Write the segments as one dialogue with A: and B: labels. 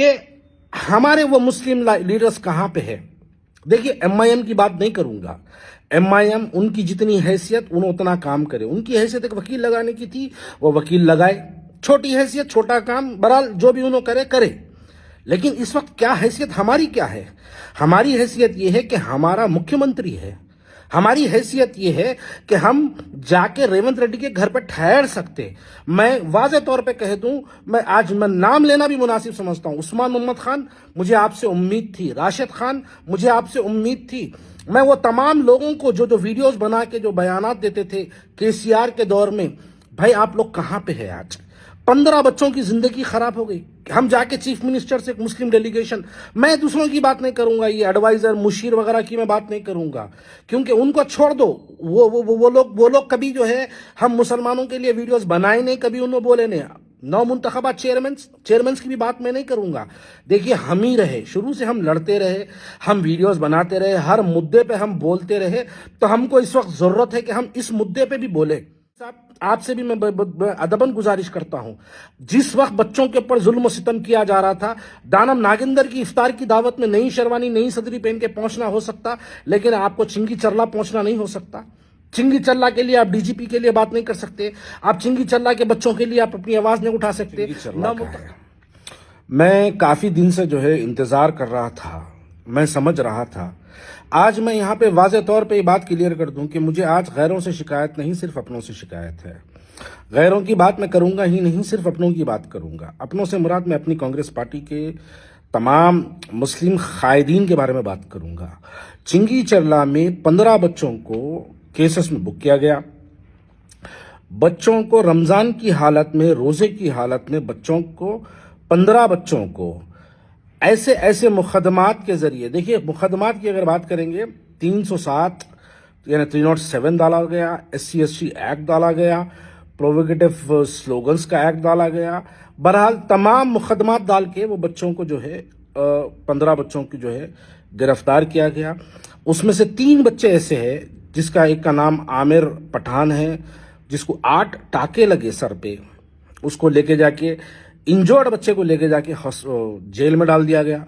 A: कि हमारे वो मुस्लिम लीडर्स कहां पे है। देखिए, एमआईएम की बात नहीं करूंगा। एमआईएम उनकी जितनी हैसियत उन्हें उतना काम करे। उनकी हैसियत एक वकील लगाने की थी, वो वकील लगाए। छोटी हैसियत छोटा काम, बहरहाल जो भी उन्होंने करे करे। लेकिन इस वक्त क्या हैसियत हमारी क्या है? हमारी हैसियत यह है कि हमारा मुख्यमंत्री है। हमारी हैसियत यह है कि हम जाके रेवंत रेड्डी के घर पर ठहर सकते। मैं वाज़े तौर पे कह दूं, मैं नाम लेना भी मुनासिब समझता हूं। उस्मान मोहम्मद खान, मुझे आपसे उम्मीद थी। राशिद खान, मुझे आपसे उम्मीद थी। मैं वो तमाम लोगों को जो वीडियोस बना के जो बयानात देते थे केसीआर के दौर में, भाई आप लोग कहां पे है आज? 15 बच्चों की जिंदगी खराब हो गई। हम जाके चीफ मिनिस्टर से, एक मुस्लिम डेलीगेशन, मैं दूसरों की बात नहीं करूंगा, ये एडवाइजर मुशीर वगैरह की मैं बात नहीं करूंगा, क्योंकि उनको छोड़ दो। वो लोग कभी जो है हम मुसलमानों के लिए वीडियोस बनाए नहीं, कभी उन्होंने बोले नहीं। नौ मुंतखबा चेयरमैन की भी बात मैं नहीं करूंगा। देखिए, हम ही रहे, शुरू से हम लड़ते रहे, हम वीडियोस बनाते रहे, हर मुद्दे पे हम बोलते रहे। तो हमको इस वक्त जरूरत है कि हम इस मुद्दे पे भी बोले। आपसे भी मैं अदबन गुजारिश करता हूं, जिस वक्त बच्चों के ऊपर जुल्म सितम किया जा रहा था, दानम नागेंद्र की इफ्तार की दावत में नई शेरवानी नई सदरी पहन के पहुंचना हो सकता, लेकिन आपको चिंगी चरला पहुंचना नहीं हो सकता। चिंगी चल्ला के लिए आप डीजीपी के लिए बात नहीं कर सकते, आप चिंगी चल्ला के बच्चों के लिए आप अपनी आवाज नहीं उठा सकते। मैं काफी दिन से जो है इंतजार कर रहा था, मैं समझ रहा था। आज मैं यहाँ पे वाज़े तौर पे ये बात क्लियर कर दूं कि मुझे आज गैरों से शिकायत नहीं, सिर्फ अपनों से शिकायत है। गैरों की बात मैं करूंगा ही नहीं, सिर्फ अपनों की बात करूंगा। अपनों से मुराद मैं अपनी कांग्रेस पार्टी के तमाम मुस्लिम कायदीन के बारे में बात करूंगा। चिंगी चरला में 15 बच्चों को केसेस में बुक किया गया। बच्चों को रमजान की हालत में, रोजे की हालत में बच्चों को, 15 बच्चों को ऐसे ऐसे मुकदमात के जरिए, देखिए मुकदमात की अगर बात करेंगे, 307 यानी 307 डाला गया, SC/ST एक्ट डाला गया, प्रोवोकेटिव स्लोगन्स का एक्ट डाला गया। बहरहाल तमाम मुकदमात डाल के वो बच्चों को जो है 15 बच्चों की जो है गिरफ्तार किया गया। उसमें से 3 बच्चे ऐसे हैं जिसका एक का नाम आमिर पठान है, जिसको 8 टाके लगे सर पे, उसको लेके जाके इंजर्ड बच्चे को लेके जाके जेल में डाल दिया गया।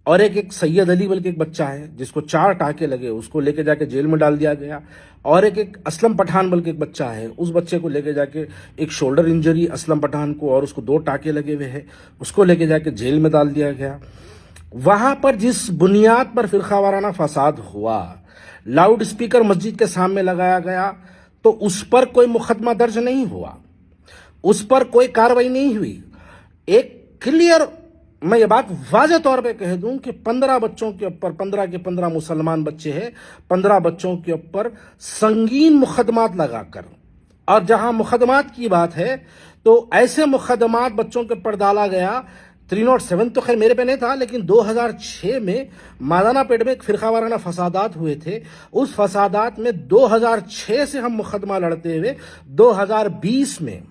A: और एक सैयद अली बल्कि एक बच्चा है जिसको 4 टाके लगे, उसको लेके जाके जेल में डाल दिया गया। और एक असलम पठान बल्कि एक बच्चा है, उस बच्चे को लेके जाके एक शोल्डर इंजरी असलम पठान को, और उसको 2 टाके लगे हुए हैं, उसको लेके जाके जेल में डाल दिया गया। वहां पर जिस बुनियाद पर फिरकावाराना फसाद हुआ, लाउड स्पीकर मस्जिद के सामने लगाया गया, तो उस पर कोई मुकदमा दर्ज नहीं हुआ, उस पर कोई कार्रवाई नहीं हुई। एक क्लियर, मैं ये बात वाज़े तौर पे कह दूं कि 15 बच्चों के ऊपर, 15 के 15 मुसलमान बच्चे हैं, 15 बच्चों के ऊपर संगीन मुकदमात लगाकर, और जहां मुकदमात की बात है तो ऐसे मुकदमात बच्चों के ऊपर डाला गया। 307 तो खैर मेरे पे नहीं था, लेकिन 2006 में मादानापेट में एक फिरकावाराना फसादात हुए थे। उस फसादात में 2006 से हम मुकदमा लड़ते हुए 2020 में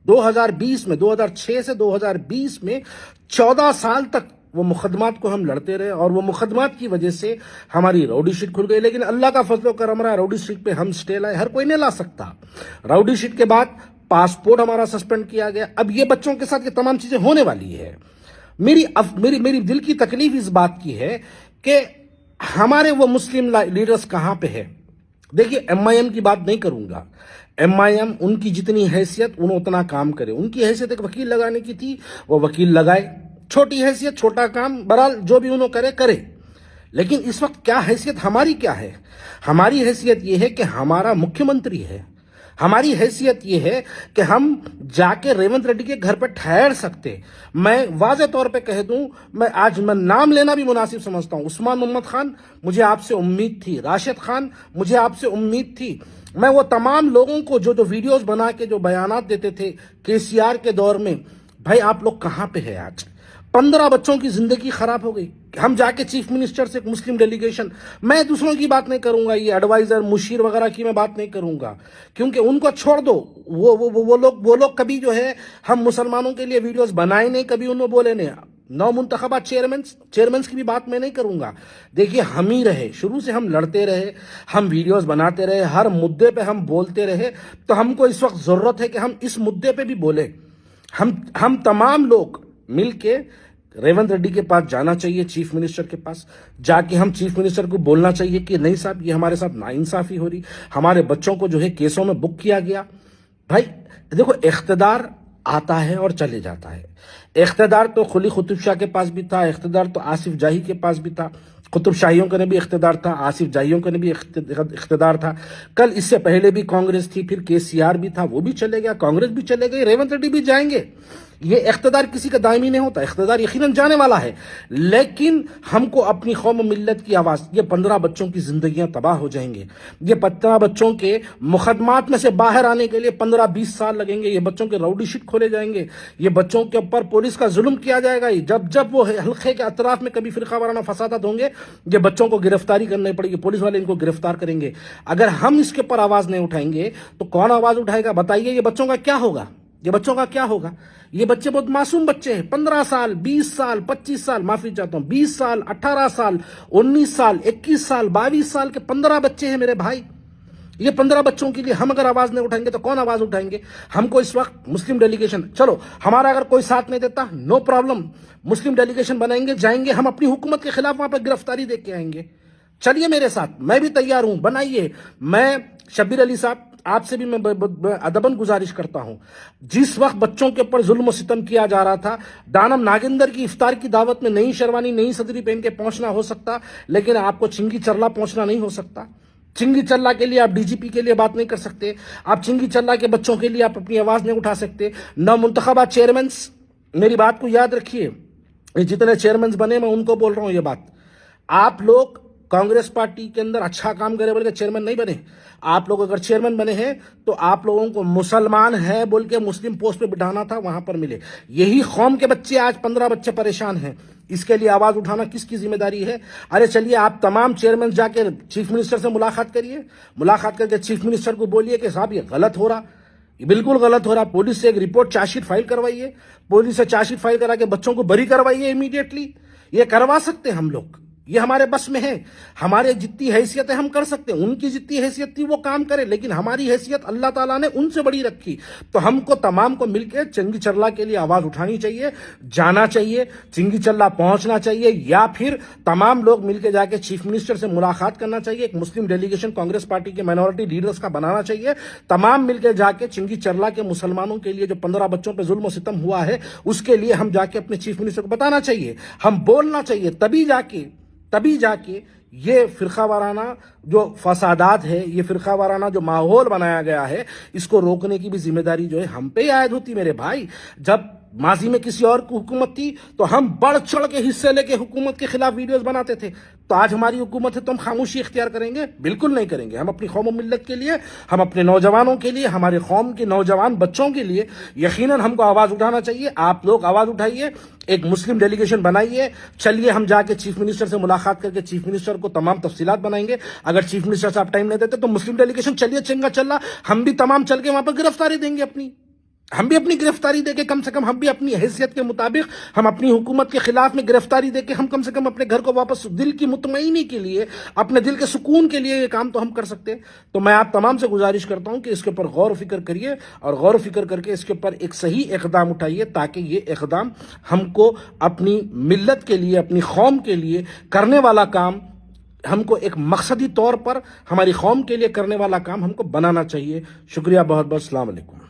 A: 2006 से 2020 में 14 साल तक वो मुकदमात को हम लड़ते रहे, और वो मुकदमात की वजह से हमारी राउडी शीट खुल गई। लेकिन अल्लाह का फजल व करम रहा, राउडी शीट पे हम स्टे लाए, हर कोई नहीं ला सकता। राउडी शीट के बाद पासपोर्ट हमारा सस्पेंड किया गया। अब ये बच्चों के साथ ये तमाम चीजें होने वाली है। मेरी दिल की तकलीफ इस बात की है कि हमारे वो मुस्लिम लीडर्स कहां पे है। देखिए, एमआईएम की बात नहीं करूंगा। एमआईएम उनकी जितनी हैसियत उन्हें उतना काम करे। उनकी हैसियत एक वकील लगाने की थी, वो वकील लगाए। छोटी हैसियत छोटा काम, बहरहाल जो भी उन्होंने करे करे। लेकिन इस वक्त क्या हैसियत हमारी क्या है? हमारी हैसियत यह है कि हमारा मुख्यमंत्री है। हमारी हैसियत यह है कि हम जाके रेवंत रेड्डी के घर पर ठहर सकते। मैं वाज़े तौर पे कह दूं, मैं नाम लेना भी मुनासिब समझता हूं। उस्मान मोहम्मद खान, मुझे आपसे उम्मीद थी। राशिद खान, मुझे आपसे उम्मीद थी। मैं वो तमाम लोगों को जो वीडियोस बना के जो बयानात देते थे केसीआर के दौर में, भाई आप लोग कहां पे है आज? 15 बच्चों की जिंदगी खराब हो गई। हम जाके चीफ मिनिस्टर से, एक मुस्लिम डेलीगेशन, मैं दूसरों की बात नहीं करूंगा, ये एडवाइजर मुशीर वगैरह की मैं बात नहीं करूंगा, क्योंकि उनको छोड़ दो। वो लोग कभी जो है हम मुसलमानों के लिए वीडियोस बनाए नहीं, कभी उन्होंने बोले नहीं। 9 मुंतखबा चेयरमैन की भी बात मैं नहीं करूंगा। देखिए, हम ही रहे, शुरू से हम लड़ते रहे, हम वीडियोस बनाते रहे, हर मुद्दे पे हम बोलते रहे। तो हमको इस वक्त जरूरत है कि हम इस मुद्दे पे भी बोले। हम तमाम लोग मिलके रेवंत रेड्डी के पास जाना चाहिए, चीफ मिनिस्टर के पास जाके हम चीफ मिनिस्टर को बोलना चाहिए कि नहीं साहब, ये हमारे साथ नाइंसाफी हो रही, हमारे बच्चों को जो है केसों में बुक किया गया। भाई देखो, इख्तिदार आता है और चले जाता है। इख्तिदार तो कुली कुतुब शाह के पास भी था, इख्तिदार तो आसिफ जाही के पास भी था, कुतुब शाहियों का ने भी इख्तिदार था, आसिफ जाहियों का ने भी इख्तिदार था। कल इससे पहले भी कांग्रेस थी, फिर केसीआर भी था, वो भी चले गया, कांग्रेस भी चले गई, रेवंत रेड्डी भी जाएंगे। ये इख्तिदार किसी का दायमी नहीं होता, इख्तिदार यकीनन जाने वाला है, लेकिन हमको अपनी कौम मिल्लत की आवाज़, ये 15 बच्चों की जिंदगियां तबाह हो जाएंगे, ये 15 बच्चों के मुकदमात में से बाहर आने के लिए 15-20 साल लगेंगे, ये बच्चों के राउडी शीट खोले जाएंगे, ये बच्चों के ऊपर पुलिस का जुल्म किया जाएगा। जब जब वो हल्के के अतराफ में कभी फिरका वाराना फसादात होंगे, ये बच्चों को गिरफ्तारी करनी पड़ेगी, पुलिस वाले इनको गिरफ्तार करेंगे। अगर हम इसके ऊपर आवाज़ नहीं उठाएंगे तो कौन आवाज़ उठाएगा? बताइए, ये बच्चों का क्या होगा? ये बच्चों का क्या होगा? ये बच्चे बहुत मासूम बच्चे हैं, 15 साल, 20 साल, 25 साल, माफी चाहता हूं, 20 साल, 18 साल, 19 साल, 21 साल, 22 साल के 15 बच्चे हैं मेरे भाई। ये 15 बच्चों के लिए हम अगर आवाज नहीं उठाएंगे तो कौन आवाज उठाएंगे? हमको इस वक्त मुस्लिम डेलीगेशन, चलो हमारा अगर कोई साथ नहीं देता, नो प्रॉब्लम, मुस्लिम डेलीगेशन बनाएंगे, जाएंगे, हम अपनी हुकूमत के खिलाफ वहां पर गिरफ्तारी दे के आएंगे। चलिए मेरे साथ, मैं भी तैयार हूं, बनाइए। मैं शब्बीर अली साहब, आपसे भी मैं अदबन गुजारिश करता हूं, जिस वक्त बच्चों के ऊपर जुल्म सितम किया जा रहा था, दानम नागेंद्र की इफ्तार की दावत में नई शेरवानी, नई सदरी पहन के पहुंचना हो सकता, लेकिन आपको चिंगी चरला पहुंचना नहीं हो सकता। चिंगी चल्ला के लिए आप डीजीपी के लिए बात नहीं कर सकते, आप चिंगी चल्ला के बच्चों के लिए आप अपनी आवाज नहीं उठा सकते। न मुंतखबा चेयरमैन, मेरी बात को याद रखिए, जितने चेयरमैन बने, मैं उनको बोल रहा हूं ये बात, आप लोग कांग्रेस पार्टी के अंदर अच्छा काम करे बोल के चेयरमैन नहीं बने। आप लोग अगर चेयरमैन बने हैं तो आप लोगों को मुसलमान है बोल के मुस्लिम पोस्ट पे बिठाना था, वहां पर मिले। यही कौम के बच्चे, आज 15 बच्चे परेशान हैं, इसके लिए आवाज उठाना किसकी जिम्मेदारी है? अरे चलिए, आप तमाम चेयरमैन जाके चीफ मिनिस्टर से मुलाकात करिए, मुलाकात करके चीफ मिनिस्टर को बोलिए कि साहब ये गलत हो रहा, ये बिल्कुल गलत हो रहा। पुलिस से एक रिपोर्ट, चार्जशीट फाइल करवाइए, पुलिस से चार्जशीट फाइल करा के बच्चों को बरी करवाइए इमीडिएटली। ये करवा सकते हैं हम लोग, ये हमारे बस में है, हमारे जितनी हैसियत है हम कर सकते हैं। उनकी जितनी हैसियत थी वो काम करे, लेकिन हमारी हैसियत अल्लाह ताला ने उनसे बड़ी रखी। तो हमको तमाम को मिलकर चिंगी चल्ला के लिए आवाज उठानी चाहिए, जाना चाहिए, चिंगी चल्ला पहुंचना चाहिए, या फिर तमाम लोग मिलकर जाके चीफ मिनिस्टर से मुलाकात करना चाहिए। एक मुस्लिम डेलीगेशन कांग्रेस पार्टी के माइनॉरिटी लीडर्स का बनाना चाहिए, तमाम मिलकर जाके चिंगी चल्ला के मुसलमानों के लिए जो 15 बच्चों पर जुल्म सितम हुआ है, उसके लिए हम जाके अपने चीफ मिनिस्टर को बताना चाहिए, हम बोलना चाहिए। तभी जाके ये फिरका वाराना जो फसादात है, ये फिरका वाराना जो माहौल बनाया गया है, इसको रोकने की भी जिम्मेदारी जो है हम पे ही आयद होती मेरे भाई। जब माजी में किसी और की हुकूमत थी तो हम बढ़ चढ़ के हिस्से लेके हुकूमत के खिलाफ वीडियोस बनाते थे, तो आज हमारी हुकूमत है तो हम खामोशी इख्तियार करेंगे? बिल्कुल नहीं करेंगे। हम अपनी कौम मिल्लत के लिए, हम अपने नौजवानों के लिए, हमारे कौम के नौजवान बच्चों के लिए यकीनन हमको आवाज उठाना चाहिए। आप लोग आवाज उठाइए, एक मुस्लिम डेलीगेशन बनाइए, चलिए हम जाके चीफ मिनिस्टर से मुलाकात करके चीफ मिनिस्टर को तमाम तफसीलात बनाएंगे। अगर चीफ मिनिस्टर साहब टाइम नहीं देते तो मुस्लिम डेलीगेशन चलिए, चिंगा चल्ला, हम भी तमाम चल के वहां पर गिरफ्तारी देंगे अपनी, हम भी अपनी गिरफ्तारी देके कम से कम, हम भी अपनी हैसियत के मुताबिक, हम अपनी हुकूमत के खिलाफ में गिरफ्तारी देके हम कम से कम अपने घर को वापस, दिल की मुतमईनी के लिए, अपने दिल के सुकून के लिए ये काम तो हम कर सकते हैं। तो मैं आप तमाम से गुजारिश करता हूं कि इसके ऊपर गौर फिक्र करिए, और गौर फिक्र करके इसके ऊपर एक सही इकदाम उठाइए, ताकि ये इकदाम हमको अपनी मिल्लत के लिए, अपनी कौम के लिए करने वाला काम, हमको एक मकसदी तौर पर हमारी कौम के लिए करने वाला काम हमको बनाना चाहिए। शुक्रिया बहुत बहुत। अस्सलाम वालेकुम।